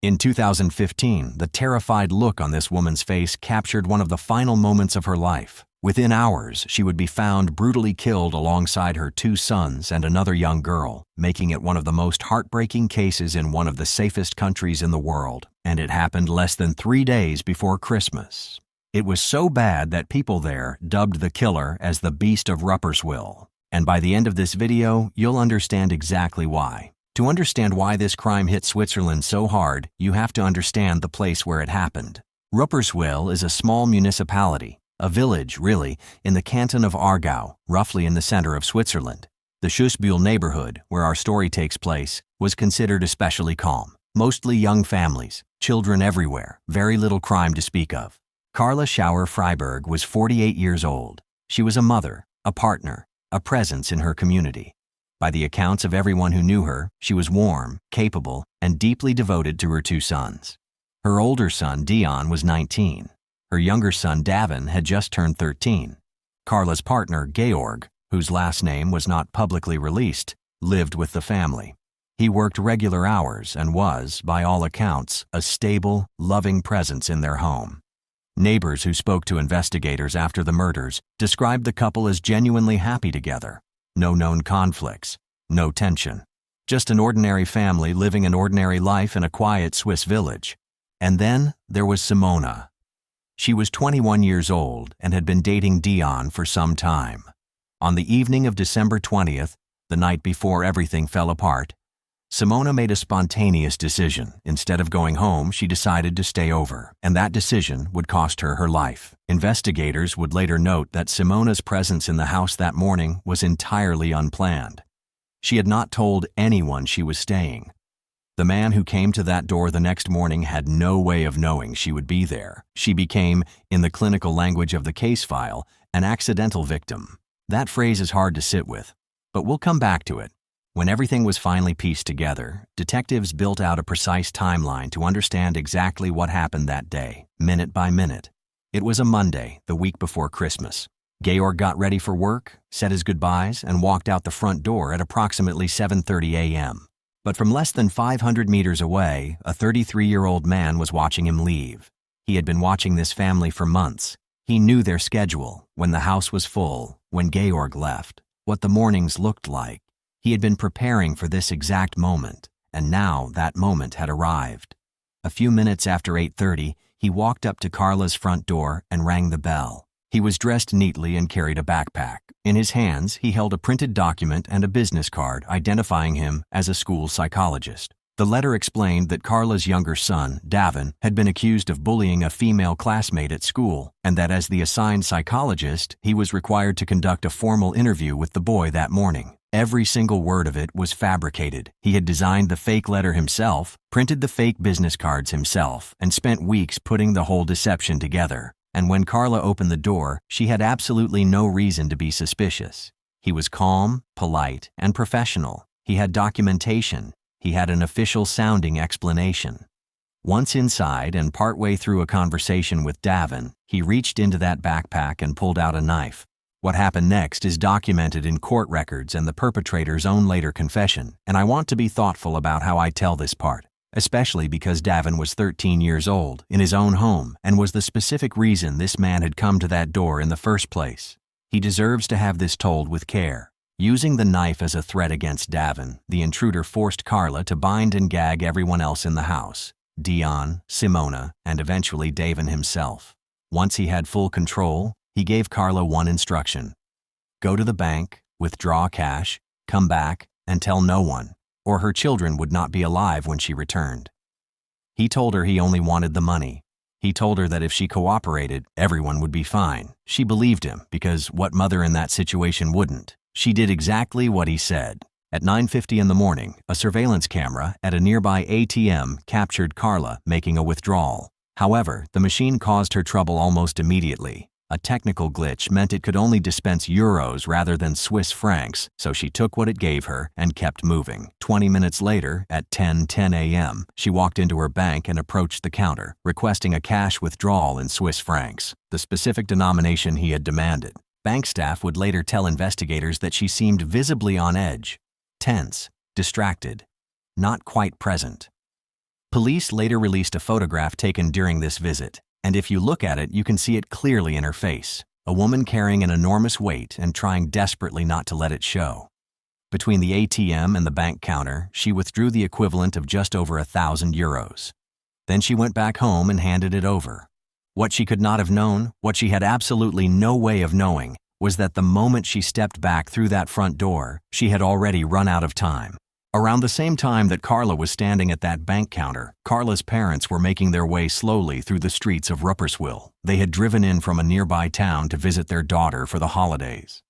In 2015, the terrified look on this woman's face captured one of the final moments of her life. Within hours, she would be found brutally killed alongside her 2 sons and another young girl, making it one of the most heartbreaking cases in one of the safest countries in the world. And it happened less than 3 days before Christmas. It was so bad that people there dubbed the killer as the Beast of Rupers. And by the end of this video, you'll understand exactly why. To understand why this crime hit Switzerland so hard, you have to understand the place where it happened. Rupers is a small municipality, a village, really, in the canton of Aargau, roughly in the center of Switzerland. The Shusbiel neighborhood, where our story takes place, was considered especially calm. Mostly young families, children everywhere, very little crime to speak of. Carla Shower Fryberg was 48 years old. She was a mother, a partner, a presence in her community. By the accounts of everyone who knew her, she was warm, capable, and deeply devoted to her 2 sons. Her older son, Dion, was 19. Her younger son, Davin, had just turned 13. Carla's partner, Georg, whose last name was not publicly released, lived with the family. He worked regular hours and was, by all accounts, a stable, loving presence in their home. Neighbors who spoke to investigators after the murders described the couple as genuinely happy together. No known conflicts, no tension. Just an ordinary family living an ordinary life in a quiet Swiss village. And then there was Simona. She was 21 years old and had been dating Dion for some time. On the evening of December 20th, the night before everything fell apart, Simona made a spontaneous decision. Instead of going home, she decided to stay over, and that decision would cost her her life. Investigators would later note that Simona's presence in the house that morning was entirely unplanned. She had not told anyone she was staying. The man who came to that door the next morning had no way of knowing she would be there. She became, in the clinical language of the case file, an accidental victim. That phrase is hard to sit with, but we'll come back to it. When everything was finally pieced together, detectives built out a precise timeline to understand exactly what happened that day, minute by minute. It was a Monday, the week before Christmas. Georg got ready for work, said his goodbyes, and walked out the front door at approximately 7:30 a.m. But from less than 500 meters away, a 33-year-old man was watching him leave. He had been watching this family for months. He knew their schedule, when the house was full, when Georg left, what the mornings looked like. He had been preparing for this exact moment, and now that moment had arrived. A few minutes after 8:30, he walked up to Carla's front door and rang the bell. He was dressed neatly and carried a backpack. In his hands, he held a printed document and a business card identifying him as a school psychologist. The letter explained that Carla's younger son, Davin, had been accused of bullying a female classmate at school, and that as the assigned psychologist, he was required to conduct a formal interview with the boy that morning. Every single word of it was fabricated. He had designed the fake letter himself, printed the fake business cards himself, and spent weeks putting the whole deception together. And when Carla opened the door, she had absolutely no reason to be suspicious. He was calm, polite, and professional. He had documentation. He had an official-sounding explanation. Once inside and partway through a conversation with Davin, he reached into that backpack and pulled out a knife. What happened next is documented in court records and the perpetrator's own later confession, and I want to be thoughtful about how I tell this part, especially because Davin was 13 years old, in his own home, and was the specific reason this man had come to that door in the first place. He deserves to have this told with care. Using the knife as a threat against Davin, the intruder forced Carla to bind and gag everyone else in the house, Dion, Simona, and eventually Davin himself. Once he had full control, he gave Carla one instruction: go to the bank, withdraw cash, come back, and tell no one, or her children would not be alive when she returned. He told her he only wanted the money. He told her that if she cooperated, everyone would be fine. She believed him, because what mother in that situation wouldn't? She did exactly what he said. At 9:50 in the morning, a surveillance camera at a nearby ATM captured Carla making a withdrawal. However, the machine caused her trouble almost immediately. A technical glitch meant it could only dispense euros rather than Swiss francs, so she took what it gave her and kept moving. 20 minutes later, at 10:10 a.m., she walked into her bank and approached the counter, requesting a cash withdrawal in Swiss francs, the specific denomination he had demanded. Bank staff would later tell investigators that she seemed visibly on edge, tense, distracted, not quite present. Police later released a photograph taken during this visit, and if you look at it, you can see it clearly in her face, a woman carrying an enormous weight and trying desperately not to let it show. Between the ATM and the bank counter, she withdrew the equivalent of just over 1,000 euros. Then she went back home and handed it over. What she could not have known, what she had absolutely no way of knowing, was that the moment she stepped back through that front door, she had already run out of time. Around the same time that Carla was standing at that bank counter, Carla's parents were making their way slowly through the streets of Rupers. They had driven in from a nearby town to visit their daughter for the holidays.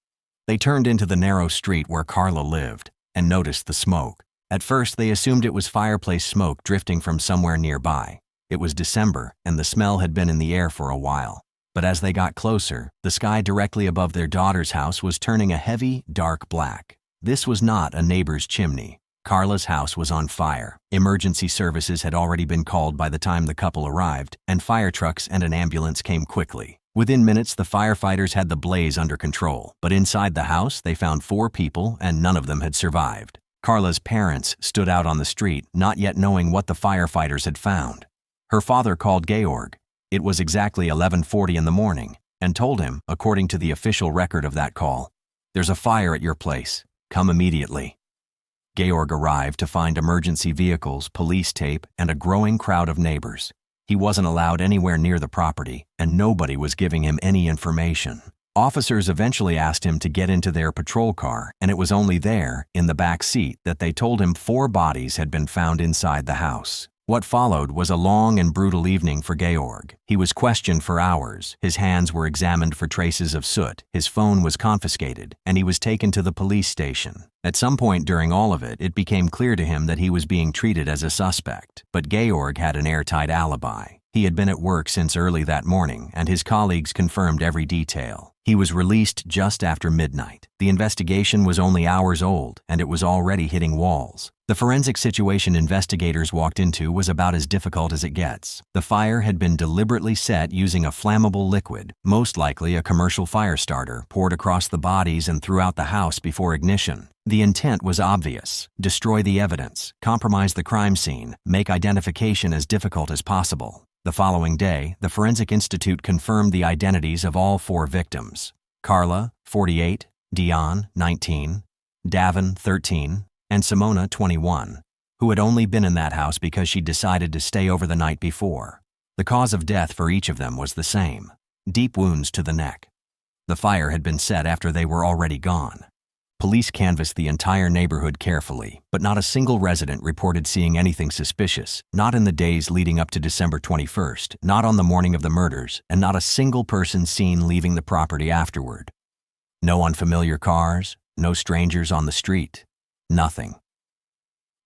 They turned into the narrow street where Carla lived and noticed the smoke. At first, they assumed it was fireplace smoke drifting from somewhere nearby. It was December, and the smell had been in the air for a while. But as they got closer, the sky directly above their daughter's house was turning a heavy, dark black. This was not a neighbor's chimney. Carla's house was on fire. Emergency services had already been called by the time the couple arrived, and fire trucks and an ambulance came quickly. Within minutes, the firefighters had the blaze under control, but inside the house, they found 4 people, and none of them had survived. Carla's parents stood out on the street, not yet knowing what the firefighters had found. Her father called Georg. It was exactly 11:40 in the morning, and told him, according to the official record of that call, "There's a fire at your place. Come immediately." Georg arrived to find emergency vehicles, police tape, and a growing crowd of neighbors. He wasn't allowed anywhere near the property, and nobody was giving him any information. Officers eventually asked him to get into their patrol car, and it was only there, in the back seat, that they told him 4 bodies had been found inside the house. What followed was a long and brutal evening for Georg. He was questioned for hours, his hands were examined for traces of soot, his phone was confiscated, and he was taken to the police station. At some point during all of it, it became clear to him that he was being treated as a suspect, but Georg had an airtight alibi. He had been at work since early that morning, and his colleagues confirmed every detail. He was released just after midnight. The investigation was only hours old, and it was already hitting walls. The forensic situation investigators walked into was about as difficult as it gets. The fire had been deliberately set using a flammable liquid, most likely a commercial fire starter, poured across the bodies and throughout the house before ignition. The intent was obvious: destroy the evidence, compromise the crime scene, make identification as difficult as possible. The following day, the Forensic Institute confirmed the identities of all 4 victims: Carla, 48, Dion, 19, Davin, 13, and Simona, 21, who had only been in that house because she decided to stay over the night before. The cause of death for each of them was the same: deep wounds to the neck. The fire had been set after they were already gone. Police canvassed the entire neighborhood carefully, but not a single resident reported seeing anything suspicious, not in the days leading up to December 21st, not on the morning of the murders, and not a single person seen leaving the property afterward. No unfamiliar cars, no strangers on the street, nothing.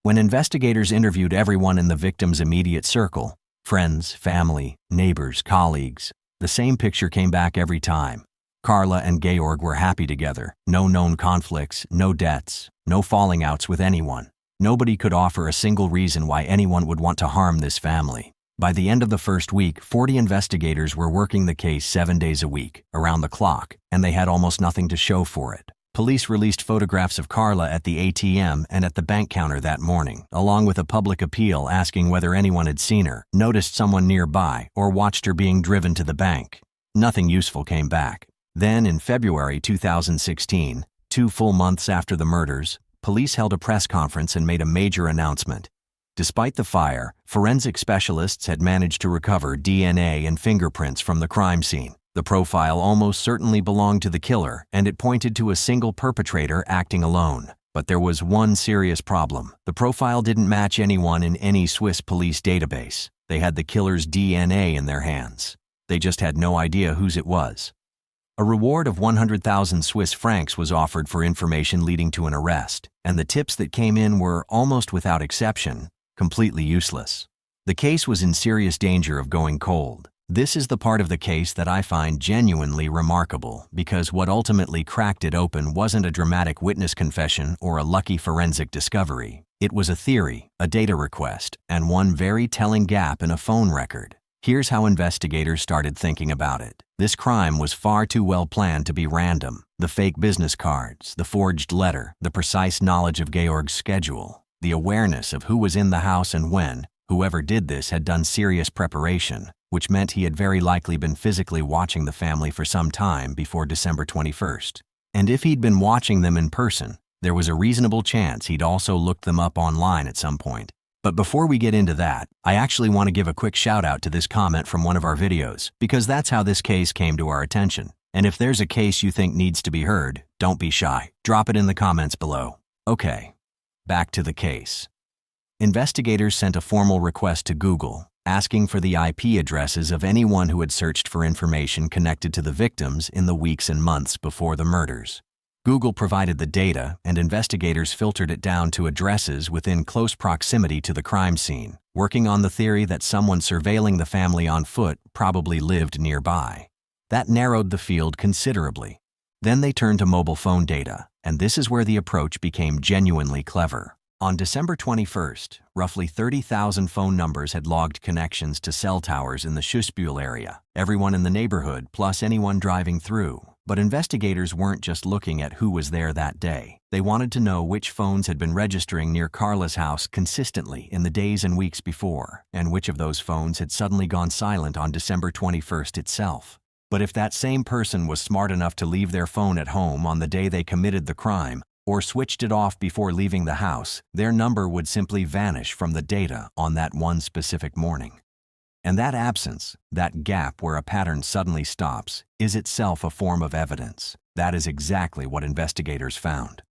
When investigators interviewed everyone in the victim's immediate circle, friends, family, neighbors, colleagues, the same picture came back every time. Carla and Georg were happy together. No known conflicts, no debts, no falling outs with anyone. Nobody could offer a single reason why anyone would want to harm this family. By the end of the first week, 40 investigators were working the case 7 days a week, around the clock, and they had almost nothing to show for it. Police released photographs of Carla at the ATM and at the bank counter that morning, along with a public appeal asking whether anyone had seen her, noticed someone nearby, or watched her being driven to the bank. Nothing useful came back. Then, in February 2016, 2 full months after the murders, police held a press conference and made a major announcement. Despite the fire, forensic specialists had managed to recover DNA and fingerprints from the crime scene. The profile almost certainly belonged to the killer, and it pointed to a single perpetrator acting alone. But there was one serious problem. The profile didn't match anyone in any Swiss police database. They had the killer's DNA in their hands. They just had no idea whose it was. A reward of 100,000 Swiss francs was offered for information leading to an arrest, and the tips that came in were, almost without exception, completely useless. The case was in serious danger of going cold. This is the part of the case that I find genuinely remarkable, because what ultimately cracked it open wasn't a dramatic witness confession or a lucky forensic discovery. It was a theory, a data request, and one very telling gap in a phone record. Here's how investigators started thinking about it. This crime was far too well planned to be random. The fake business cards, the forged letter, the precise knowledge of Georg's schedule, the awareness of who was in the house and when, Whoever did this had done serious preparation, which meant he had very likely been physically watching the family for some time before December 21st. And if he'd been watching them in person, there was a reasonable chance he'd also looked them up online at some point. But before we get into that, I actually want to give a quick shout out to this comment from one of our videos, because that's how this case came to our attention. And if there's a case you think needs to be heard, don't be shy. Drop it in the comments below. Okay, back to the case. Investigators sent a formal request to Google, asking for the IP addresses of anyone who had searched for information connected to the victims in the weeks and months before the murders. Google provided the data, and investigators filtered it down to addresses within close proximity to the crime scene, working on the theory that someone surveilling the family on foot probably lived nearby. That narrowed the field considerably. Then they turned to mobile phone data, and this is where the approach became genuinely clever. On December 21st, roughly 30,000 phone numbers had logged connections to cell towers in the Shusbiel area, everyone in the neighborhood plus anyone driving through. But investigators weren't just looking at who was there that day. They wanted to know which phones had been registering near Carla's house consistently in the days and weeks before, and which of those phones had suddenly gone silent on December 21st itself. But if that same person was smart enough to leave their phone at home on the day they committed the crime, or switched it off before leaving the house, their number would simply vanish from the data on that one specific morning. And that absence, that gap where a pattern suddenly stops, is itself a form of evidence. That is exactly what investigators found.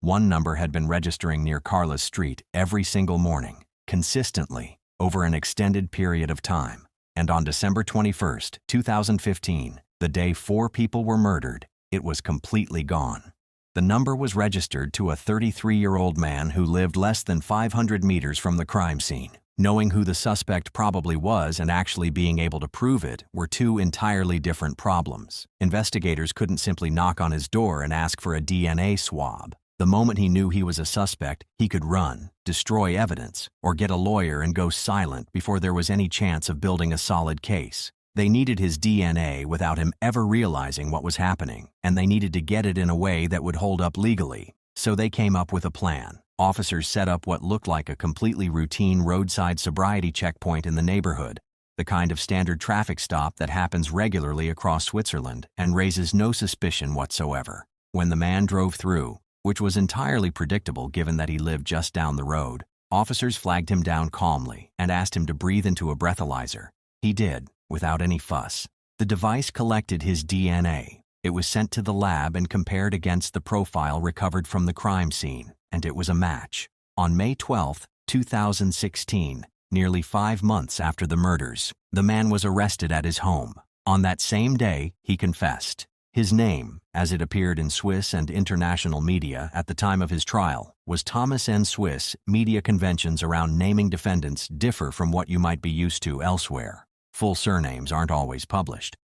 One number had been registering near Carla's street every single morning, consistently, over an extended period of time. And on December 21st, 2015, the day 4 people were murdered, it was completely gone. The number was registered to a 33-year-old man who lived less than 500 meters from the crime scene. Knowing who the suspect probably was and actually being able to prove it were two entirely different problems. Investigators couldn't simply knock on his door and ask for a DNA swab. The moment he knew he was a suspect, he could run, destroy evidence, or get a lawyer and go silent before there was any chance of building a solid case. They needed his DNA without him ever realizing what was happening, and they needed to get it in a way that would hold up legally. So they came up with a plan. Officers set up what looked like a completely routine roadside sobriety checkpoint in the neighborhood, the kind of standard traffic stop that happens regularly across Switzerland and raises no suspicion whatsoever. When the man drove through, which was entirely predictable given that he lived just down the road, officers flagged him down calmly and asked him to breathe into a breathalyzer. He did, without any fuss. The device collected his DNA. It was sent to the lab and compared against the profile recovered from the crime scene, and it was a match. On May 12, 2016, nearly 5 months after the murders, the man was arrested at his home. On that same day, he confessed. His name, as it appeared in Swiss and international media at the time of his trial, was Thomas N. Swiss. Media conventions around naming defendants differ from what you might be used to elsewhere. Full surnames aren't always published.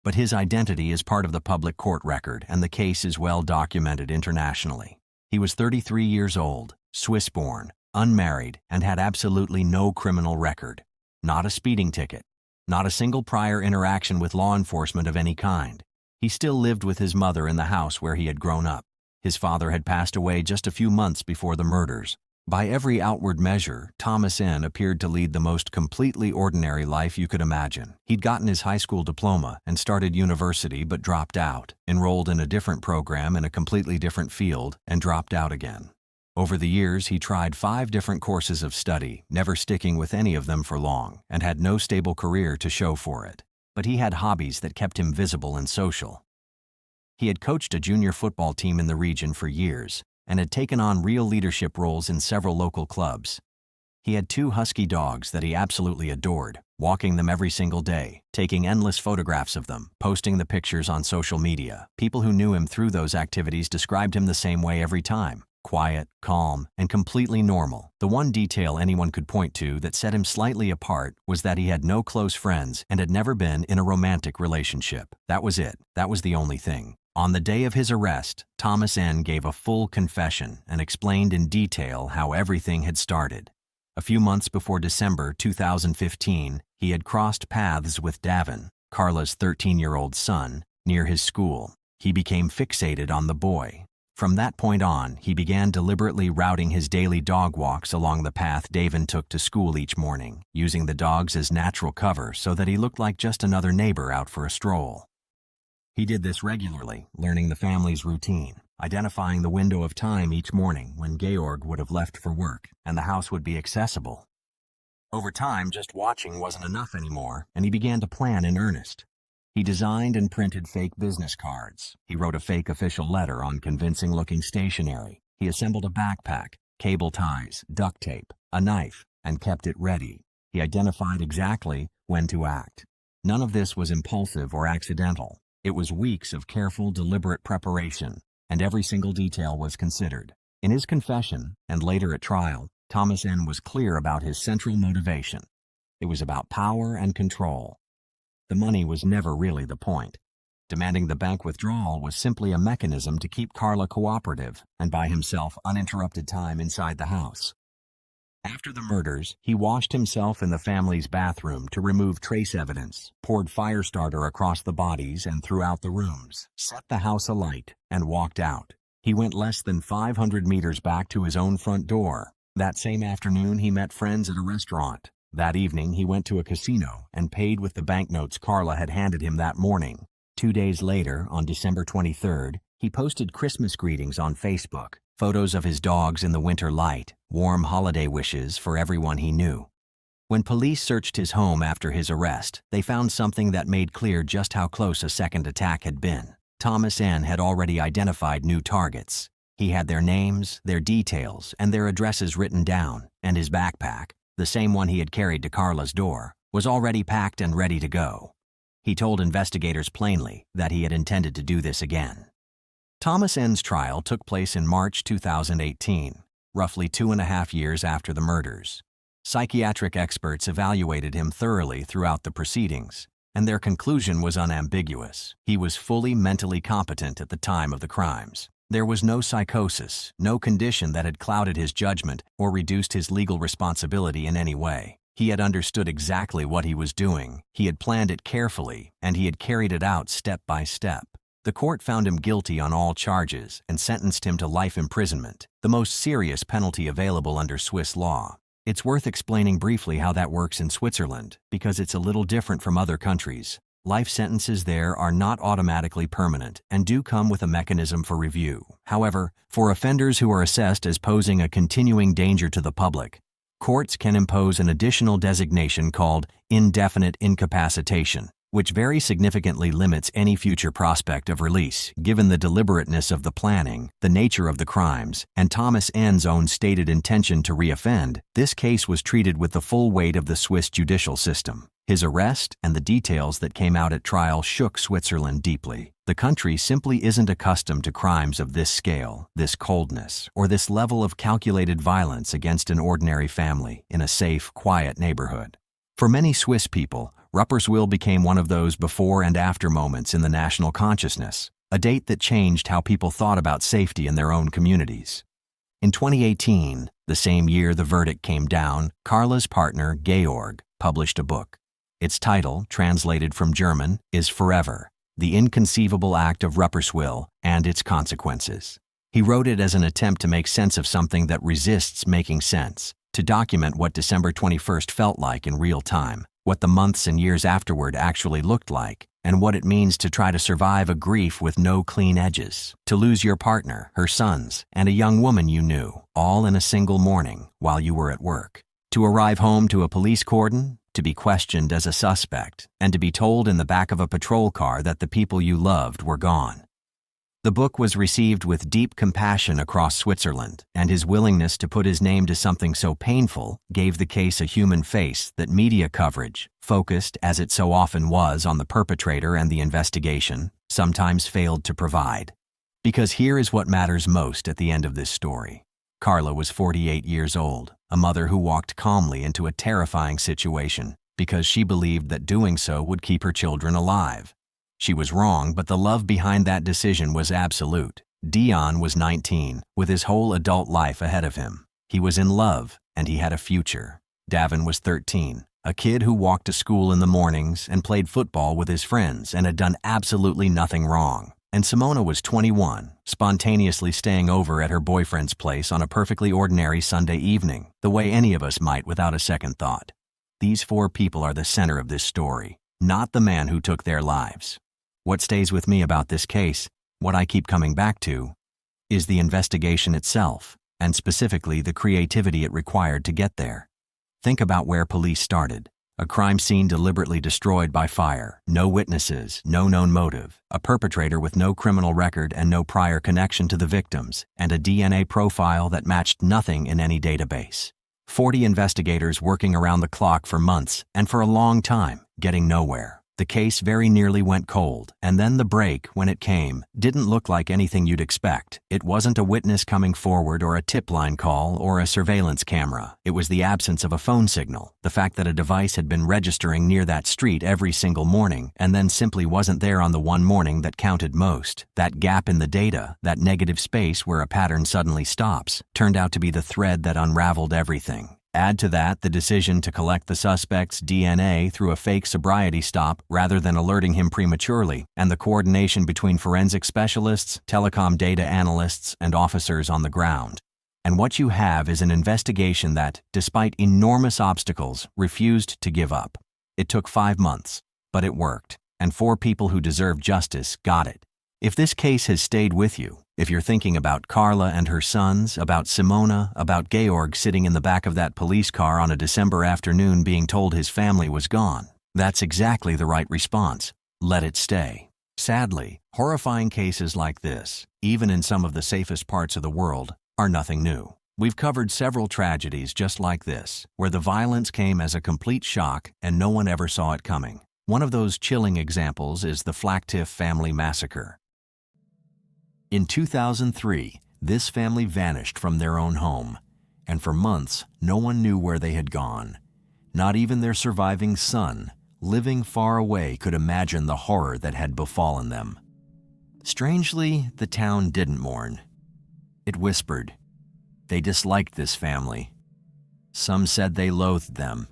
But his identity is part of the public court record, and the case is well documented internationally. He was 33 years old, Swiss-born, unmarried, and had absolutely no criminal record. Not a speeding ticket. Not a single prior interaction with law enforcement of any kind. He still lived with his mother in the house where he had grown up. His father had passed away just a few months before the murders. By every outward measure, Thomas N. appeared to lead the most completely ordinary life you could imagine. He'd gotten his high school diploma and started university but dropped out, enrolled in a different program in a completely different field, and dropped out again. Over the years, he tried 5 different courses of study, never sticking with any of them for long, and had no stable career to show for it. But he had hobbies that kept him visible and social. He had coached a junior football team in the region for years, and had taken on real leadership roles in several local clubs. He had 2 husky dogs that he absolutely adored, walking them every single day, taking endless photographs of them, posting the pictures on social media. People who knew him through those activities described him the same way every time. Quiet, calm, and completely normal. The one detail anyone could point to that set him slightly apart was that he had no close friends and had never been in a romantic relationship. That was it. That was the only thing. On the day of his arrest, Thomas N. gave a full confession and explained in detail how everything had started. A few months before December 2015, he had crossed paths with Davin, Carla's 13-year-old son, near his school. He became fixated on the boy. From that point on, he began deliberately routing his daily dog walks along the path Davin took to school each morning, using the dogs as natural cover so that he looked like just another neighbor out for a stroll. He did this regularly, learning the family's routine, identifying the window of time each morning when Georg would have left for work and the house would be accessible. Over time, just watching wasn't enough anymore, and he began to plan in earnest. He designed and printed fake business cards. He wrote a fake official letter on convincing-looking stationery. He assembled a backpack, cable ties, duct tape, a knife, and kept it ready. He identified exactly when to act. None of this was impulsive or accidental. It was weeks of careful, deliberate preparation, and every single detail was considered. In his confession, and later at trial, Thomas N. was clear about his central motivation. It was about power and control. The money was never really the point. Demanding the bank withdrawal was simply a mechanism to keep Carla cooperative and buy himself uninterrupted time inside the house. After the murders, he washed himself in the family's bathroom to remove trace evidence, poured fire starter across the bodies and throughout the rooms, set the house alight, and walked out. He went less than 500 meters back to his own front door. That same afternoon, he met friends at a restaurant. That evening, he went to a casino and paid with the banknotes Carla had handed him that morning. 2 days later, on December 23rd, he posted Christmas greetings on Facebook, photos of his dogs in the winter light, warm holiday wishes for everyone he knew. When police searched his home after his arrest, they found something that made clear just how close a second attack had been. Thomas N. had already identified new targets. He had their names, their details, and their addresses written down, and his backpack, the same one he had carried to Carla's door, was already packed and ready to go. He told investigators plainly that he had intended to do this again. Thomas N.'s trial took place in March 2018, roughly 2.5 years after the murders. Psychiatric experts evaluated him thoroughly throughout the proceedings, and their conclusion was unambiguous. He was fully mentally competent at the time of the crimes. There was no psychosis, no condition that had clouded his judgment or reduced his legal responsibility in any way. He had understood exactly what he was doing, he had planned it carefully, and he had carried it out step by step. The court found him guilty on all charges and sentenced him to life imprisonment, the most serious penalty available under Swiss law. It's worth explaining briefly how that works in Switzerland, because it's a little different from other countries. Life sentences there are not automatically permanent and do come with a mechanism for review. However, for offenders who are assessed as posing a continuing danger to the public, courts can impose an additional designation called indefinite incapacitation, which very significantly limits any future prospect of release, given the deliberateness of the planning, the nature of the crimes, and Thomas N.'s own stated intention to reoffend. This case was treated with the full weight of the Swiss judicial system. His arrest and the details that came out at trial shook Switzerland deeply. The country simply isn't accustomed to crimes of this scale, this coldness, or this level of calculated violence against an ordinary family in a safe, quiet neighborhood. For many Swiss people, Rupers became one of those before and after moments in the national consciousness, a date that changed how people thought about safety in their own communities. In 2018, the same year the verdict came down, Carla's partner, Georg, published a book. Its title, translated from German, is Forever: The Inconceivable Act of Rupers and Its Consequences. He wrote it as an attempt to make sense of something that resists making sense, to document what December 21st felt like in real time, what the months and years afterward actually looked like, and what it means to try to survive a grief with no clean edges, to lose your partner, her sons, and a young woman you knew, all in a single morning while you were at work, to arrive home to a police cordon, to be questioned as a suspect, and to be told in the back of a patrol car that the people you loved were gone. The book was received with deep compassion across Switzerland, and his willingness to put his name to something so painful gave the case a human face that media coverage, focused as it so often was on the perpetrator and the investigation, sometimes failed to provide. Because here is what matters most at the end of this story. Carla was 48 years old, a mother who walked calmly into a terrifying situation because she believed that doing so would keep her children alive. She was wrong, but the love behind that decision was absolute. Dion was 19, with his whole adult life ahead of him. He was in love, and he had a future. Davin was 13, a kid who walked to school in the mornings and played football with his friends and had done absolutely nothing wrong. And Simona was 21, spontaneously staying over at her boyfriend's place on a perfectly ordinary Sunday evening, the way any of us might without a second thought. These 4 people are the center of this story, not the man who took their lives. What stays with me about this case, what I keep coming back to, is the investigation itself, and specifically the creativity it required to get there. Think about where police started. A crime scene deliberately destroyed by fire, no witnesses, no known motive, a perpetrator with no criminal record and no prior connection to the victims, and a DNA profile that matched nothing in any database. 40 investigators working around the clock for months and for a long time, getting nowhere. The case very nearly went cold, and then the break, when it came, didn't look like anything you'd expect. It wasn't a witness coming forward or a tip line call or a surveillance camera. It was the absence of a phone signal, the fact that a device had been registering near that street every single morning and then simply wasn't there on the one morning that counted most. That gap in the data, that negative space where a pattern suddenly stops, turned out to be the thread that unraveled everything. Add to that the decision to collect the suspect's DNA through a fake sobriety stop rather than alerting him prematurely, and the coordination between forensic specialists, telecom data analysts, and officers on the ground. And what you have is an investigation that, despite enormous obstacles, refused to give up. It took 5 months, but it worked, and 4 people who deserved justice got it. If this case has stayed with you, if you're thinking about Carla and her sons, about Simona, about Georg sitting in the back of that police car on a December afternoon being told his family was gone, that's exactly the right response. Let it stay. Sadly, horrifying cases like this, even in some of the safest parts of the world, are nothing new. We've covered several tragedies just like this, where the violence came as a complete shock and no one ever saw it coming. One of those chilling examples is the Flagtiff family massacre. In 2003, this family vanished from their own home, and for months, no one knew where they had gone. Not even their surviving son, living far away, could imagine the horror that had befallen them. Strangely, the town didn't mourn. It whispered. They disliked this family. Some said they loathed them,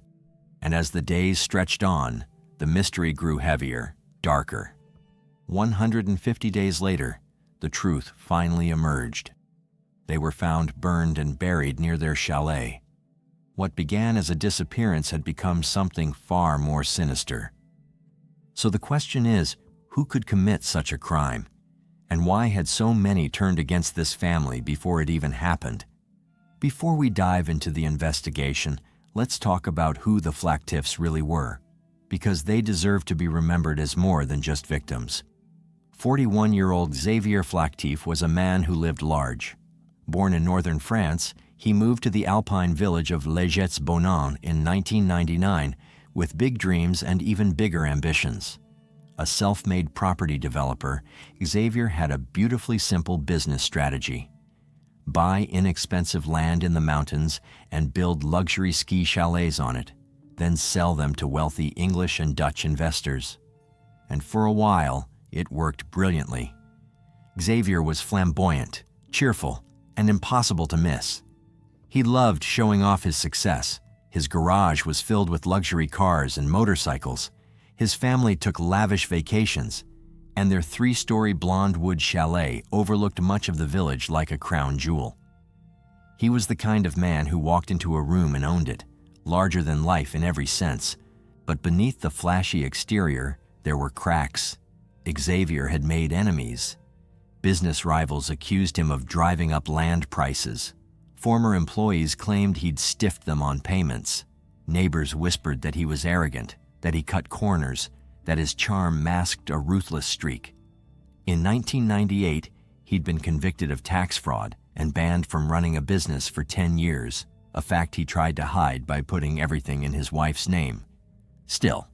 and as the days stretched on, the mystery grew heavier, darker. 150 days later, the truth finally emerged. They were found burned and buried near their chalet. What began as a disappearance had become something far more sinister. So the question is, who could commit such a crime? And why had so many turned against this family before it even happened? Before we dive into the investigation, let's talk about who the Flagtiffs really were, because they deserve to be remembered as more than just victims. 41-year-old Xavier Flagtiff was a man who lived large. Born in northern France, he moved to the alpine village of Legetz-Bonan in 1999 with big dreams and even bigger ambitions. A self-made property developer, Xavier had a beautifully simple business strategy. Buy inexpensive land in the mountains and build luxury ski chalets on it, then sell them to wealthy English and Dutch investors. And for a while, it worked brilliantly. Xavier was flamboyant, cheerful, and impossible to miss. He loved showing off his success. His garage was filled with luxury cars and motorcycles. His family took lavish vacations, and their 3-story blonde wood chalet overlooked much of the village like a crown jewel. He was the kind of man who walked into a room and owned it, larger than life in every sense. But beneath the flashy exterior, there were cracks. Xavier had made enemies. Business rivals accused him of driving up land prices. Former employees claimed he'd stiffed them on payments. Neighbors whispered that he was arrogant, that he cut corners, that his charm masked a ruthless streak. In 1998, he'd been convicted of tax fraud and banned from running a business for 10 years, a fact he tried to hide by putting everything in his wife's name. Still,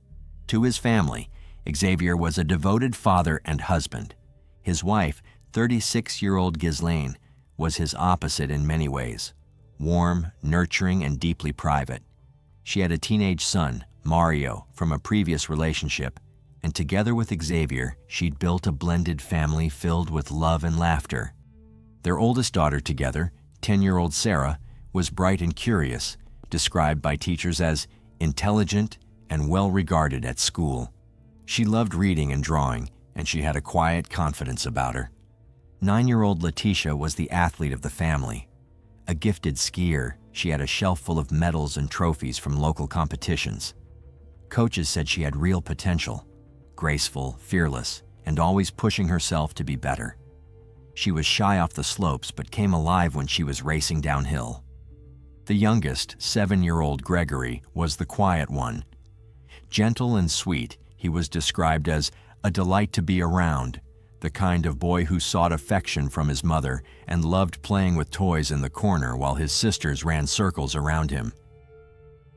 to his family, Xavier was a devoted father and husband. His wife, 36-year-old Ghislaine, was his opposite in many ways. Warm, nurturing, and deeply private. She had a teenage son, Mario, from a previous relationship, and together with Xavier, she'd built a blended family filled with love and laughter. Their oldest daughter together, 10-year-old Sarah, was bright and curious, described by teachers as intelligent and well-regarded at school. She loved reading and drawing, and she had a quiet confidence about her. 9-year-old Letitia was the athlete of the family. A gifted skier, she had a shelf full of medals and trophies from local competitions. Coaches said she had real potential, graceful, fearless, and always pushing herself to be better. She was shy off the slopes but came alive when she was racing downhill. The youngest, 7-year-old Gregory, was the quiet one. Gentle and sweet, he was described as a delight to be around, the kind of boy who sought affection from his mother and loved playing with toys in the corner while his sisters ran circles around him.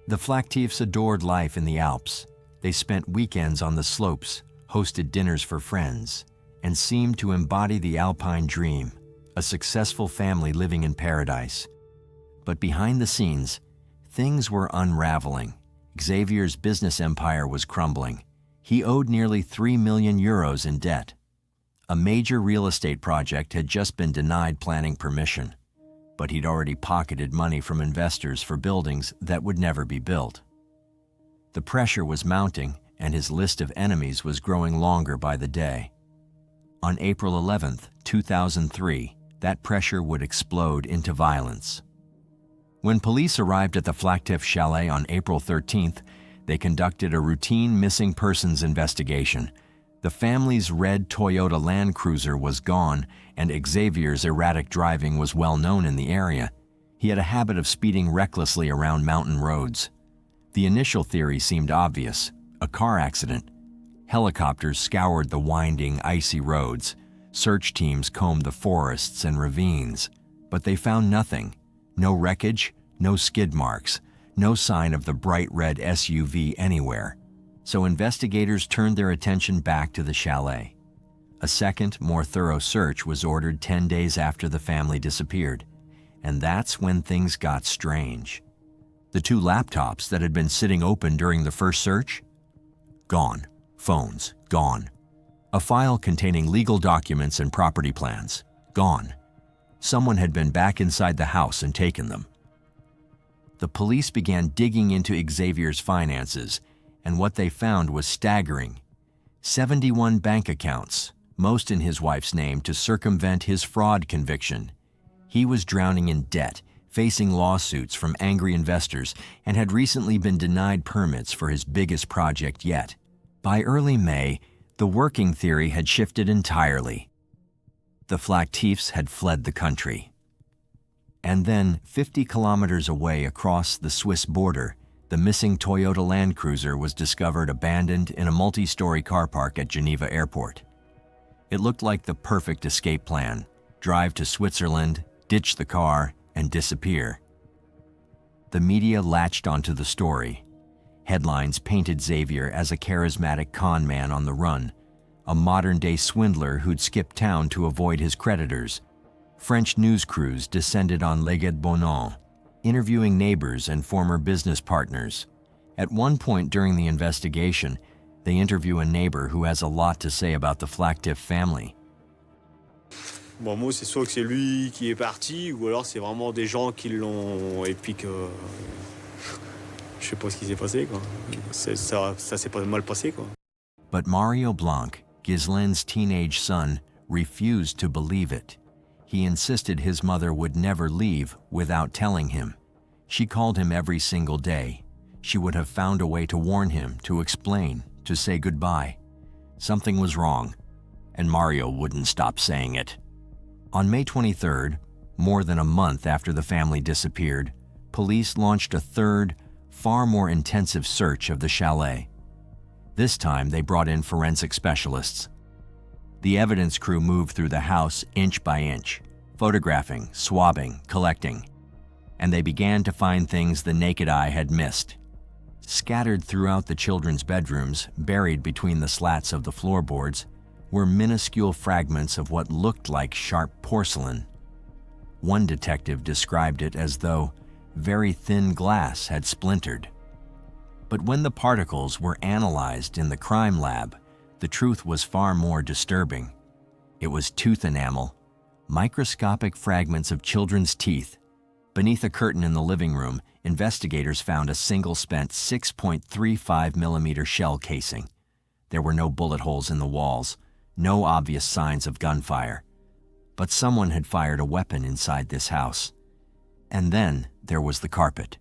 The Flaktiefs adored life in the Alps. They spent weekends on the slopes, hosted dinners for friends, and seemed to embody the Alpine dream, a successful family living in paradise. But behind the scenes, things were unraveling. Xavier's business empire was crumbling. He owed nearly 3 million euros in debt. A major real estate project had just been denied planning permission, but he'd already pocketed money from investors for buildings that would never be built. The pressure was mounting, and his list of enemies was growing longer by the day. On April 11, 2003, that pressure would explode into violence. When police arrived at the Flaktief chalet on April 13th, they conducted a routine missing persons investigation. The family's red Toyota Land Cruiser was gone, and Xavier's erratic driving was well known in the area. He had a habit of speeding recklessly around mountain roads. The initial theory seemed obvious: a car accident. Helicopters scoured the winding, icy roads. Search teams combed the forests and ravines, but they found nothing. No wreckage, no skid marks, no sign of the bright red SUV anywhere. So investigators turned their attention back to the chalet. A second, more thorough search was ordered 10 days after the family disappeared, and that's when things got strange. The 2 laptops that had been sitting open during the first search? Gone. Phones, gone. A file containing legal documents and property plans, gone. Someone had been back inside the house and taken them. The police began digging into Xavier's finances, and what they found was staggering. 71 bank accounts, most in his wife's name to circumvent his fraud conviction. He was drowning in debt, facing lawsuits from angry investors, and had recently been denied permits for his biggest project yet. By early May, the working theory had shifted entirely. The Flaktiefs had fled the country. And then, 50 kilometers away across the Swiss border, the missing Toyota Land Cruiser was discovered abandoned in a multi-story car park at Geneva Airport. It looked like the perfect escape plan: drive to Switzerland, ditch the car, and disappear. The media latched onto the story. Headlines painted Xavier as a charismatic con man on the run, a modern-day swindler who'd skipped town to avoid his creditors. French news crews descended on Leguet Bonan, interviewing neighbors and former business partners. At one point during the investigation, they interview a neighbor who has a lot to say about the Flaktief family. Bon, moi, c'est soit que c'est lui qui est parti, ou alors c'est vraiment des gens qui l'ont... Et puis que... Je sais pas ce qui s'est passé, quoi. Ça s'est pas mal passé, quoi. But Mario Blanc, Ghislaine's teenage son, refused to believe it. He insisted his mother would never leave without telling him. She called him every single day. She would have found a way to warn him, to explain, to say goodbye. Something was wrong, and Mario wouldn't stop saying it. On May 23rd, more than a month after the family disappeared, police launched a third, far more intensive search of the chalet. This time, they brought in forensic specialists. The evidence crew moved through the house inch by inch, photographing, swabbing, collecting, and they began to find things the naked eye had missed. Scattered throughout the children's bedrooms, buried between the slats of the floorboards, were minuscule fragments of what looked like sharp porcelain. One detective described it as though very thin glass had splintered. But when the particles were analyzed in the crime lab, the truth was far more disturbing. It was tooth enamel, microscopic fragments of children's teeth. Beneath a curtain in the living room, investigators found a single-spent 6.35 millimeter shell casing. There were no bullet holes in the walls, No obvious signs of gunfire. But someone had fired a weapon inside this house. And then there was the carpet.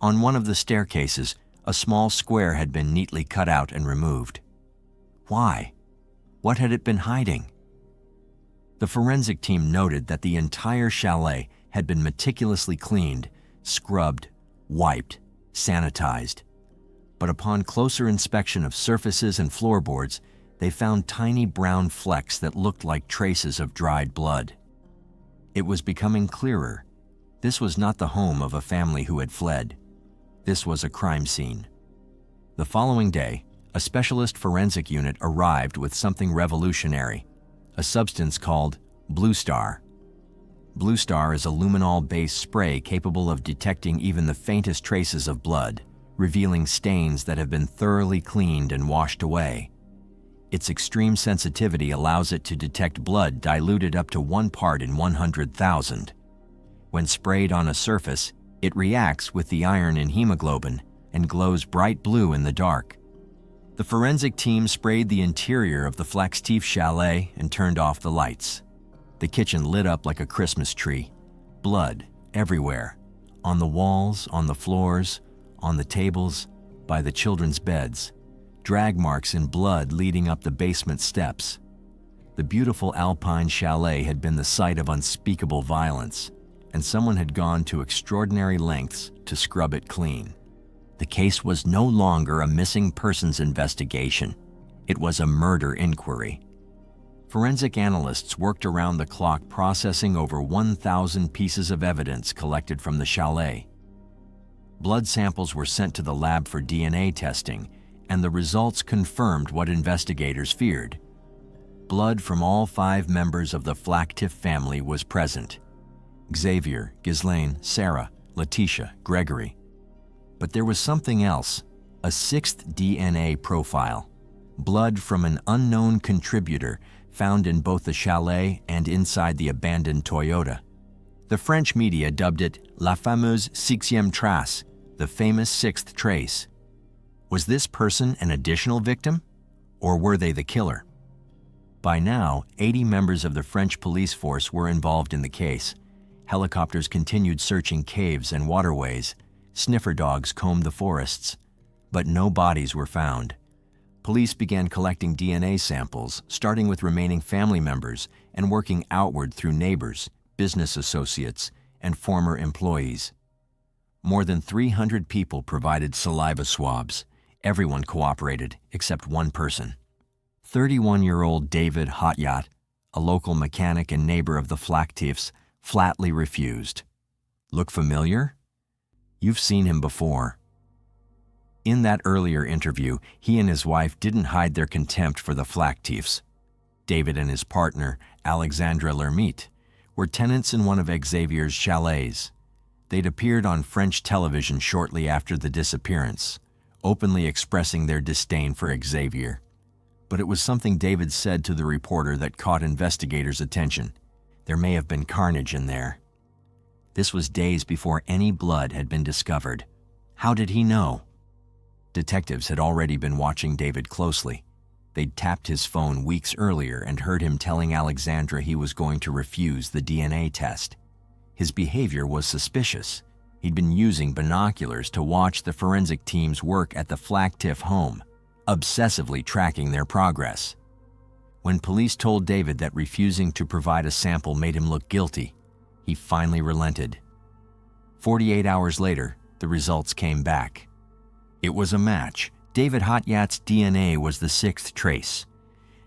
On one of the staircases, a small square had been neatly cut out and removed. Why? What had it been hiding? The forensic team noted that the entire chalet had been meticulously cleaned, scrubbed, wiped, sanitized. But upon closer inspection of surfaces and floorboards, they found tiny brown flecks that looked like traces of dried blood. It was becoming clearer. This was not the home of a family who had fled. This was a crime scene. The following day, a specialist forensic unit arrived with something revolutionary, a substance called Blue Star. Blue Star is a luminol-based spray capable of detecting even the faintest traces of blood, revealing stains that have been thoroughly cleaned and washed away. Its extreme sensitivity allows it to detect blood diluted up to 1 part in 100,000. When sprayed on a surface, it reacts with the iron in hemoglobin and glows bright blue in the dark. The forensic team sprayed the interior of the Flaxteef chalet and turned off the lights. The kitchen lit up like a Christmas tree. Blood everywhere, on the walls, on the floors, on the tables, by the children's beds. Drag marks in blood leading up the basement steps. The beautiful Alpine chalet had been the site of unspeakable violence, and someone had gone to extraordinary lengths to scrub it clean. The case was no longer a missing persons investigation. It was a murder inquiry. Forensic analysts worked around the clock processing over 1,000 pieces of evidence collected from the chalet. Blood samples were sent to the lab for DNA testing, and the results confirmed what investigators feared. Blood from all 5 members of the Flaxteef family was present: Xavier, Ghislaine, Sarah, Letitia, Gregory. But there was something else, a 6th DNA profile, blood from an unknown contributor found in both the chalet and inside the abandoned Toyota. The French media dubbed it La fameuse sixième trace, the famous 6th trace. Was this person an additional victim, or were they the killer? By now, 80 members of the French police force were involved in the case. Helicopters continued searching caves and waterways. Sniffer dogs combed the forests, but no bodies were found. Police began collecting DNA samples, starting with remaining family members and working outward through neighbors, business associates, and former employees. More than 300 people provided saliva swabs. Everyone cooperated except one person. 31-year-old David Hotyat, a local mechanic and neighbor of the Flaxteefs, flatly refused. Look familiar? You've seen him before. In that earlier interview, he and his wife didn't hide their contempt for the Flaxteefs. David and his partner, Alexandra Lermite, were tenants in one of Xavier's chalets. They'd appeared on French television shortly after the disappearance, openly expressing their disdain for Xavier. But it was something David said to the reporter that caught investigators' attention. There may have been carnage in there. This was days before any blood had been discovered. How did he know? Detectives had already been watching David closely. They'd tapped his phone weeks earlier and heard him telling Alexandra he was going to refuse the DNA test. His behavior was suspicious. He'd been using binoculars to watch the forensic team's work at the Flaxteef home, obsessively tracking their progress. When police told David that refusing to provide a sample made him look guilty, he finally relented. 48 hours later, the results came back. It was a match. David Hotyat's DNA was the 6th trace.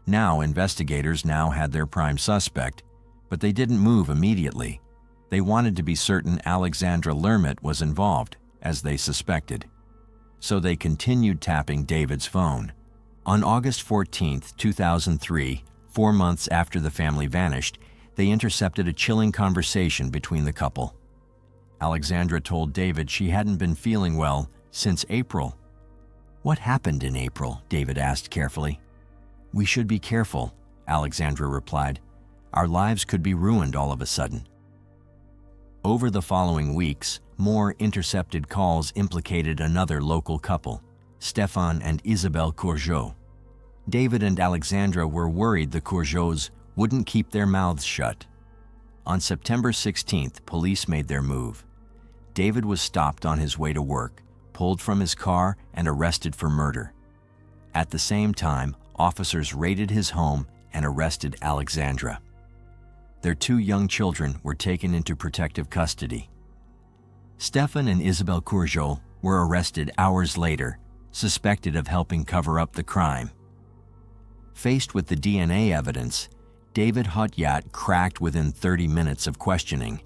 Now, investigators had their prime suspect, but they didn't move immediately. They wanted to be certain Alexandra Lermite was involved, as they suspected. So they continued tapping David's phone. On August 14, 2003, 4 months after the family vanished, they intercepted a chilling conversation between the couple. Alexandra told David she hadn't been feeling well since April. What happened in April? David asked carefully. We should be careful, Alexandra replied. Our lives could be ruined all of a sudden. Over the following weeks, more intercepted calls implicated another local couple, Stefan and Isabelle Courgeot. David and Alexandra were worried the Courgeots wouldn't keep their mouths shut. On September 16th, police made their move. David was stopped on his way to work, pulled from his car, and arrested for murder. At the same time, officers raided his home and arrested Alexandra. Their 2 young children were taken into protective custody. Stefan and Isabelle Courgeot were arrested hours later, suspected of helping cover up the crime. Faced with the DNA evidence, David Hotyat cracked within 30 minutes of questioning.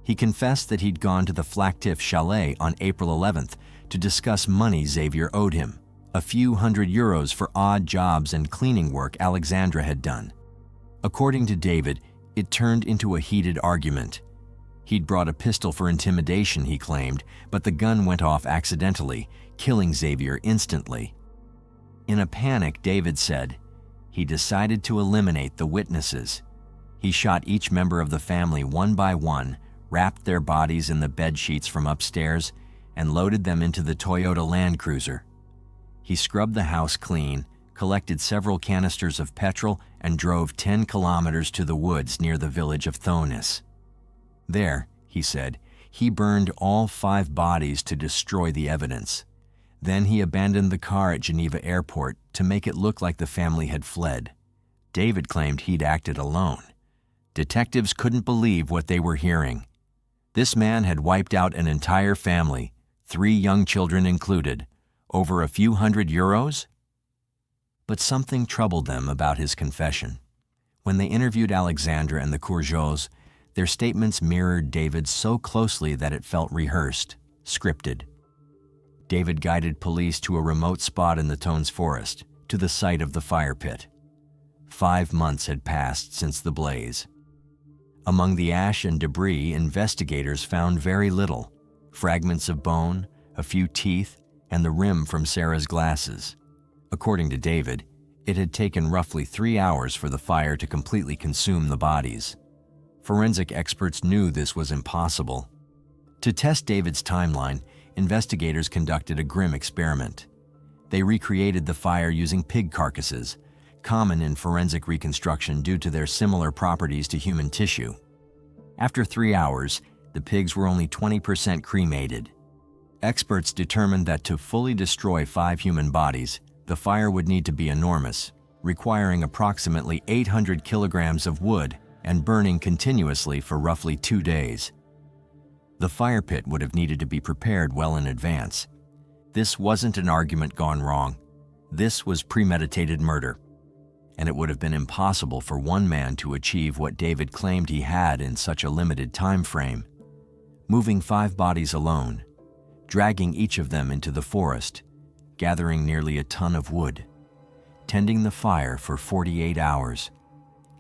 He confessed that he'd gone to the Flagtiff Chalet on April 11th to discuss money Xavier owed him, a few €100 for odd jobs and cleaning work Alexandra had done. According to David, it turned into a heated argument. He'd brought a pistol for intimidation, he claimed, but the gun went off accidentally, killing Xavier instantly. In a panic, David said, he decided to eliminate the witnesses. He shot each member of the family one by one, wrapped their bodies in the bed sheets from upstairs, and loaded them into the Toyota Land Cruiser. He scrubbed the house clean, collected several canisters of petrol, and drove 10 kilometers to the woods near the village of Thonis. There, he said, he burned all 5 bodies to destroy the evidence. Then he abandoned the car at Geneva Airport to make it look like the family had fled. David claimed he'd acted alone. Detectives couldn't believe what they were hearing. This man had wiped out an entire family, 3 young children included, over a few €100? But something troubled them about his confession. When they interviewed Alexandra and the Courgeots, their statements mirrored David's so closely that it felt rehearsed, scripted. David guided police to a remote spot in the Tones forest, to the site of the fire pit. 5 months had passed since the blaze. Among the ash and debris, investigators found very little: fragments of bone, a few teeth, and the rim from Sarah's glasses. According to David, it had taken roughly 3 hours for the fire to completely consume the bodies. Forensic experts knew this was impossible. To test David's timeline, investigators conducted a grim experiment. They recreated the fire using pig carcasses, common in forensic reconstruction due to their similar properties to human tissue. After 3 hours, the pigs were only 20% cremated. Experts determined that to fully destroy 5 human bodies, the fire would need to be enormous, requiring approximately 800 kilograms of wood and burning continuously for roughly 2 days. The fire pit would have needed to be prepared well in advance. This wasn't an argument gone wrong. This was premeditated murder. And it would have been impossible for one man to achieve what David claimed he had in such a limited time frame. Moving 5 bodies alone, dragging each of them into the forest, gathering nearly a ton of wood, tending the fire for 48 hours,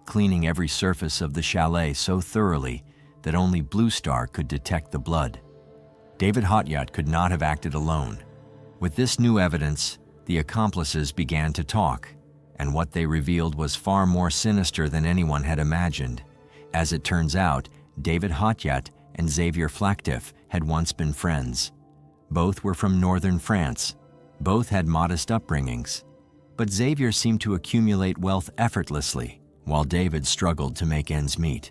cleaning every surface of the chalet so thoroughly that only Blue Star could detect the blood. David Hotyat could not have acted alone. With this new evidence, the accomplices began to talk, and what they revealed was far more sinister than anyone had imagined. As it turns out, David Hotyat and Xavier Flagtiff had once been friends. Both were from northern France. Both had modest upbringings. But Xavier seemed to accumulate wealth effortlessly, while David struggled to make ends meet.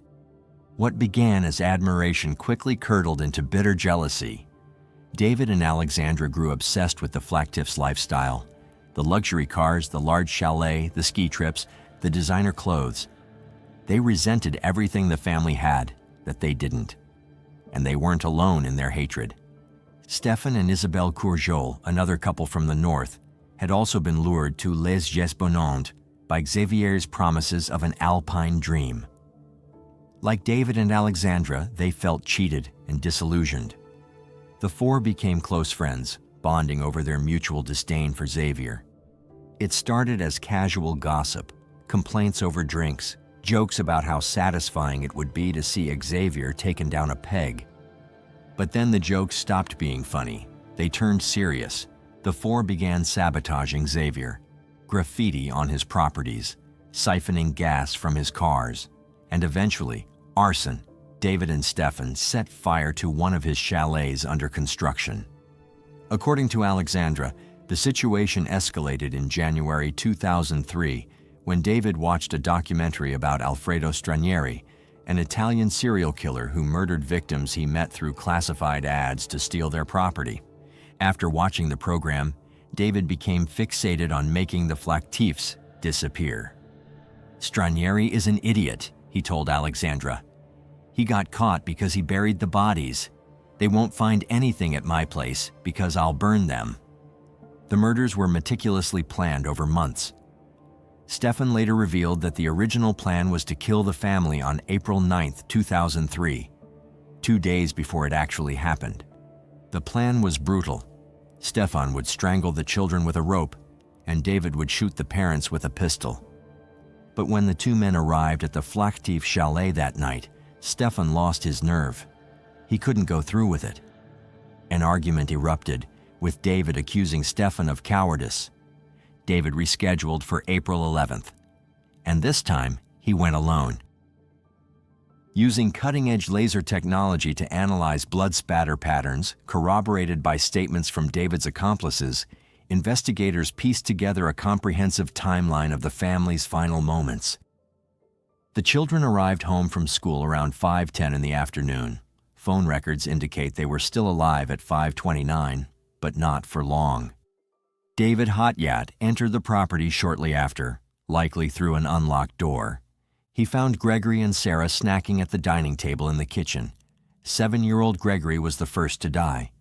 What began as admiration quickly curdled into bitter jealousy. David and Alexandra grew obsessed with the Flagtiff's lifestyle. The luxury cars, the large chalet, the ski trips, the designer clothes. They resented everything the family had that they didn't. And they weren't alone in their hatred. Stefan and Isabelle Courgeot, another couple from the north, had also been lured to Les Gesbonantes by Xavier's promises of an alpine dream. Like David and Alexandra, they felt cheated and disillusioned. The 4 became close friends, bonding over their mutual disdain for Xavier. It started as casual gossip, complaints over drinks, jokes about how satisfying it would be to see Xavier taken down a peg. But then the jokes stopped being funny. They turned serious. The 4 began sabotaging Xavier, graffiti on his properties, siphoning gas from his cars, and eventually, arson. David and Stefan set fire to one of his chalets under construction. According to Alexandra, The situation escalated in January 2003 when David watched a documentary about Alfredo Stranieri, an Italian serial killer who murdered victims he met through classified ads to steal their property. After watching the program, David became fixated on making the Flaktiefs disappear. "Stranieri is an idiot," he told Alexandra. "He got caught because he buried the bodies. They won't find anything at my place because I'll burn them." The murders were meticulously planned over months. Stefan later revealed that the original plan was to kill the family on April 9, 2003, 2 days before it actually happened. The plan was brutal. Stefan would strangle the children with a rope, and David would shoot the parents with a pistol. But when the two men arrived at the Flaktief chalet that night, Stefan lost his nerve. He couldn't go through with it. An argument erupted, with David accusing Stefan of cowardice. David rescheduled for April 11th, and this time he went alone. Using cutting-edge laser technology to analyze blood spatter patterns, corroborated by statements from David's accomplices, investigators pieced together a comprehensive timeline of the family's final moments. The children arrived home from school around 5:10 in the afternoon. Phone records indicate they were still alive at 5:29, but not for long. David Hotyat entered the property shortly after, likely through an unlocked door. He found Gregory and Sarah snacking at the dining table in the kitchen. 7-year-old Gregory was the first to die.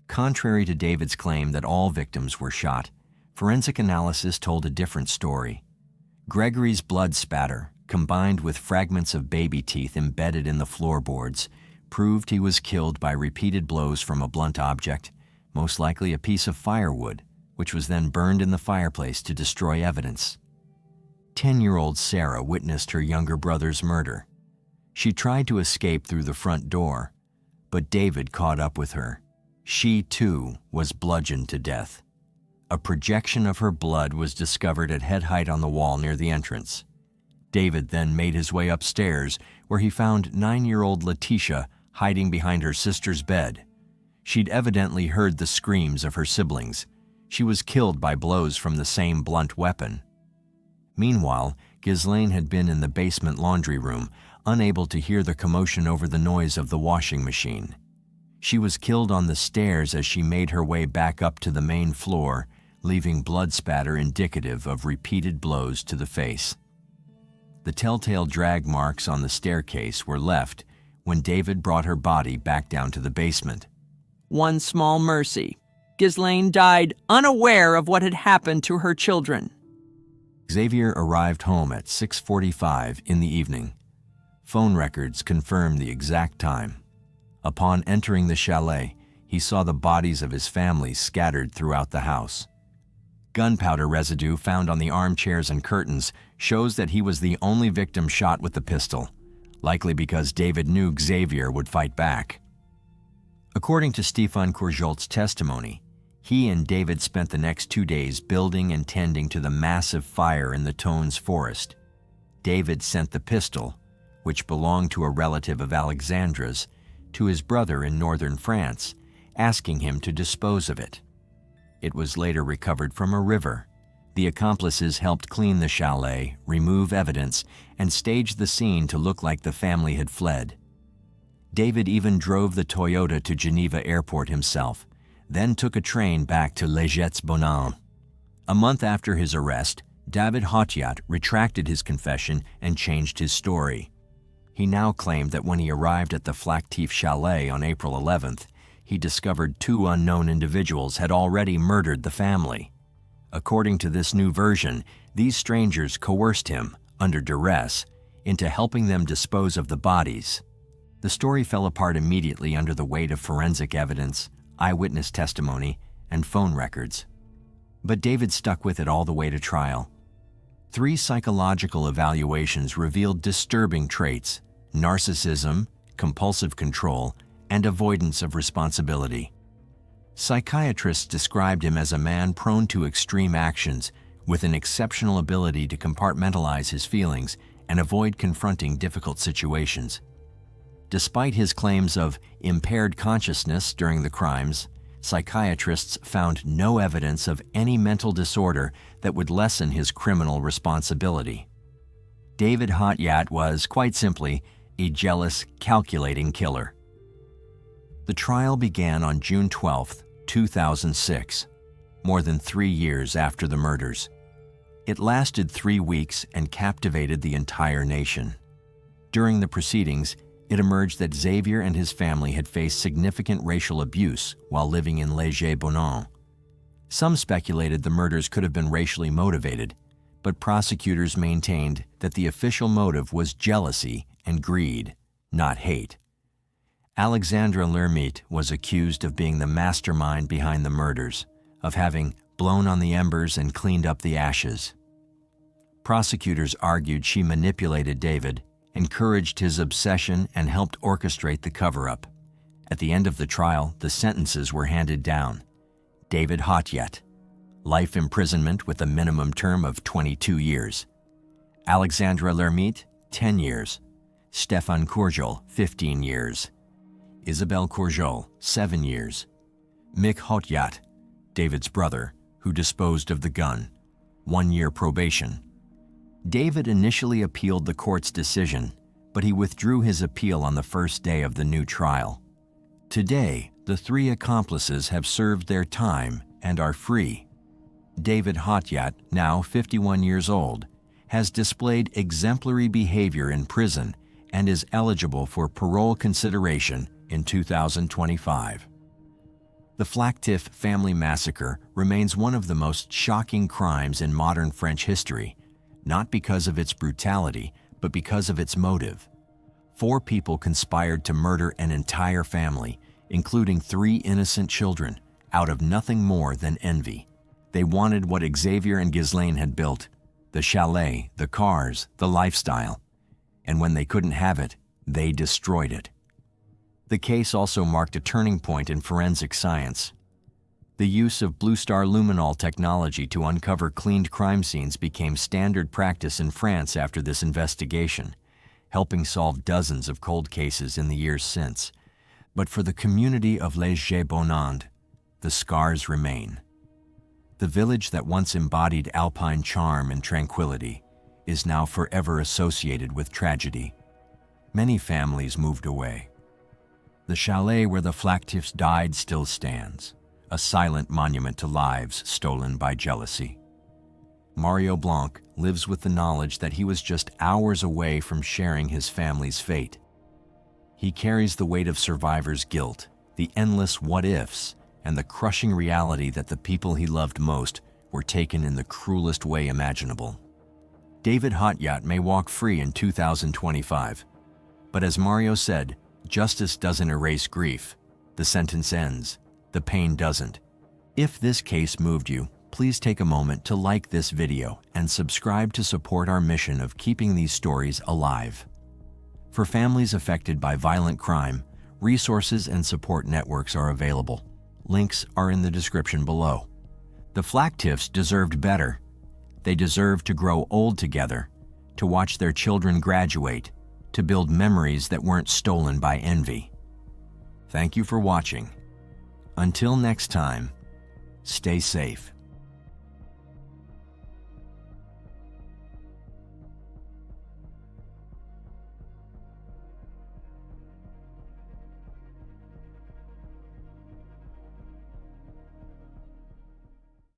Contrary to David's claim that all victims were shot, forensic analysis told a different story. Gregory's blood spatter, combined with fragments of baby teeth embedded in the floorboards, proved he was killed by repeated blows from a blunt object, most likely a piece of firewood, which was then burned in the fireplace to destroy evidence. 10-year-old Sarah witnessed her younger brother's murder. She tried to escape through the front door, but David caught up with her. She, too, was bludgeoned to death. A projection of her blood was discovered at head height on the wall near the entrance. David then made his way upstairs, where he found 9-year-old Letitia hiding behind her sister's bed. She'd evidently heard the screams of her siblings. She was killed by blows from the same blunt weapon. Meanwhile, Ghislaine had been in the basement laundry room, unable to hear the commotion over the noise of the washing machine. She was killed on the stairs as she made her way back up to the main floor, leaving blood spatter indicative of repeated blows to the face. The telltale drag marks on the staircase were left when David brought her body back down to the basement. One small mercy. Ghislaine died unaware of what had happened to her children. Xavier arrived home at 6:45 in the evening. Phone records confirmed the exact time. Upon entering the chalet, he saw the bodies of his family scattered throughout the house. Gunpowder residue found on the armchairs and curtains shows that he was the only victim shot with the pistol, likely because David knew Xavier would fight back. According to Stefan Kurjolt's testimony, he and David spent the next 2 days building and tending to the massive fire in the Tones forest. David sent the pistol, which belonged to a relative of Alexandra's, to his brother in northern France, asking him to dispose of it. It was later recovered from a river. The accomplices helped clean the chalet, remove evidence, and stage the scene to look like the family had fled. David even drove the Toyota to Geneva Airport himself, then took a train back to Les Jets-Bonhomme. A month after his arrest, David Hotyat retracted his confession and changed his story. He now claimed that when he arrived at the Flaktief chalet on April 11th, he discovered 2 unknown individuals had already murdered the family. According to this new version, these strangers coerced him, under duress, into helping them dispose of the bodies. The story fell apart immediately under the weight of forensic evidence, eyewitness testimony, and phone records. But David stuck with it all the way to trial. 3 psychological evaluations revealed disturbing traits: narcissism, compulsive control, and avoidance of responsibility. Psychiatrists described him as a man prone to extreme actions, with an exceptional ability to compartmentalize his feelings and avoid confronting difficult situations. Despite his claims of impaired consciousness during the crimes, psychiatrists found no evidence of any mental disorder that would lessen his criminal responsibility. David Hotyat was, quite simply, a jealous, calculating killer. The trial began on June 12, 2006, more than 3 years after the murders. It lasted 3 weeks and captivated the entire nation. During the proceedings, it emerged that Xavier and his family had faced significant racial abuse while living in Léger-Bonan. Some speculated the murders could have been racially motivated, but prosecutors maintained that the official motive was jealousy and greed, not hate. Alexandra Lermite was accused of being the mastermind behind the murders, of having blown on the embers and cleaned up the ashes. Prosecutors argued she manipulated David, encouraged his obsession, and helped orchestrate the cover-up. At the end of the trial, the sentences were handed down. David Hotyat, life imprisonment with a minimum term of 22 years. Alexandra Lermite, 10 years. Stefan Courgeol, 15 years. Isabelle Courgeol, 7 years. Mick Hotyat, David's brother, who disposed of the gun, 1 year probation. David initially appealed the court's decision, but he withdrew his appeal on the first day of the new trial. Today, the 3 accomplices have served their time and are free. David Hotyat, now 51 years old, has displayed exemplary behavior in prison and is eligible for parole consideration in 2025. The Flactif family massacre remains one of the most shocking crimes in modern French history, not because of its brutality, but because of its motive. 4 people conspired to murder an entire family, including 3 innocent children, out of nothing more than envy. They wanted what Xavier and Ghislaine had built: the chalet, the cars, the lifestyle. And when they couldn't have it, they destroyed it. The case also marked a turning point in forensic science. The use of blue star luminol technology to uncover cleaned crime scenes became standard practice in France after this investigation, helping solve dozens of cold cases in the years since. But for the community of Léger-Bonan, the scars remain. The village that once embodied alpine charm and tranquility is now forever associated with tragedy. Many families moved away. The chalet where the Flactifs died still stands, a silent monument to lives stolen by jealousy. Mario Blanc lives with the knowledge that he was just hours away from sharing his family's fate. He carries the weight of survivors' guilt, the endless what-ifs, and the crushing reality that the people he loved most were taken in the cruelest way imaginable. David Hotyat may walk free in 2025, but as Mario said, justice doesn't erase grief. The sentence ends. The pain doesn't. If this case moved you, please take a moment to like this video and subscribe to support our mission of keeping these stories alive. For families affected by violent crime, resources and support networks are available. Links are in the description below. The Flactifs deserved better. They deserved to grow old together, to watch their children graduate, to build memories that weren't stolen by envy. Thank you for watching. Until next time, stay safe.